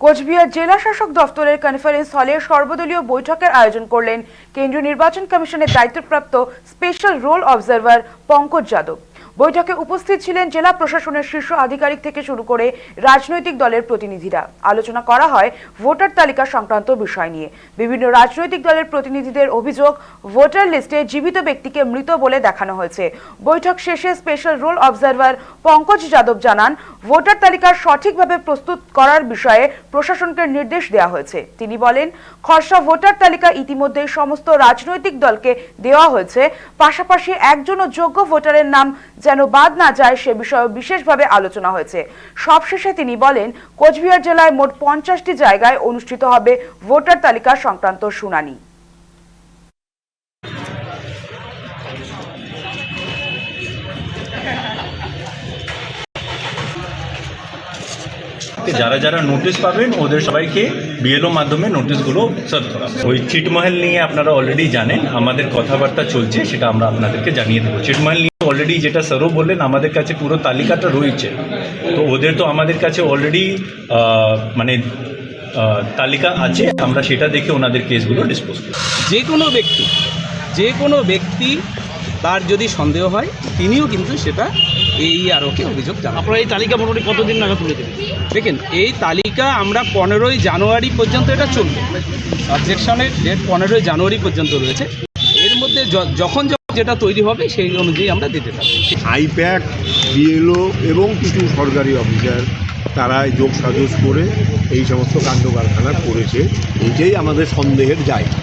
কোচবিহার জেলা শাসক দফতরের কনফারেন্স হলে সর্বদলীয় বৈঠকের আয়োজন করলেন কেন্দ্রীয় নির্বাচন কমিশনের দায়িত্বপ্রাপ্ত special roll observer Pankaj Yadav. বৈঠকে উপস্থিত ছিলেন জেলা প্রশাসনের শীর্ষ আধিকারিক থেকে শুরু করে রাজনৈতিক দলের প্রতিনিধিরা। আলোচনা করা হয় ভোটার তালিকা সংক্রান্ত বিষয় নিয়ে। বিভিন্ন রাজনৈতিক দলের প্রতিনিধিদের অভিযোগ, ভোটার লিস্টে জীবিত ব্যক্তিকে মৃত বলে দেখানো হয়েছে। বৈঠক শেষে special roll observer Pankaj Yadav জানান, ভোটার তালিকা সঠিকভাবে প্রস্তুত করার বিষয়ে প্রশাসনকে নির্দেশ দেওয়া হয়েছে। তিনি বলেন, খসড়া ভোটার তালিকা ইতিমধ্যে সমস্ত রাজনৈতিক দলকে দেওয়া হয়েছে। পাশাপাশি একজনও যোগ্য ভোটারের নাম যেন বাদ না যায় সে বিষয়ে বিশেষভাবে আলোচনা হয়েছে। সবশেষে তিনি বলেন, কোচবিহার জেলায় মোট 50টি জায়গায় অনুষ্ঠিত হবে ভোটার তালিকা সংক্রান্ত শুনানি। যারা যারা নোটিশ পাবেন ওদের সবাইকে বিএলও মাধ্যমে নোটিশগুলো সার্ভ করা। ওই ছিটমহল নিয়ে আপনারা অলরেডি জানেন, আমাদের কথাবার্তা চলছে, সেটা আমরা আপনাদেরকে জানিয়ে দেবো। ছিটমহল নিয়ে অলরেডি যেটা স্যারও বললেন, আমাদের কাছে পুরো তালিকাটা রয়েছে। তো ওদের তো আমাদের কাছে অলরেডি তালিকা আছে, আমরা সেটা দেখে ওনাদের কেসগুলো ডিসপোজ করি। যে কোনো ব্যক্তি তার যদি সন্দেহ হয় তিনিও কিন্তু সেটা AEROকে অভিযোগ জানান। আপনারা এই তালিকা মোটামুটি কতদিন নাগাদ তুলে দেবেন? দেখেন, এই তালিকা আমরা 15ই জানুয়ারি পর্যন্ত এটা চলবে। সাবজেকশনের ডেট 15ই জানুয়ারি পর্যন্ত রয়েছে। এর মধ্যে যখন যেটা তৈরি হবে সেই অনুযায়ী আমরা দিতে থাকবো। আইপ্যাক, বিএলও এবং কিছু সরকারি অফিসার তারা যোগ সাজস করে এই সমস্ত কাণ্ড কারখানা করেছে, এইটাই আমাদের সন্দেহের জায়গা।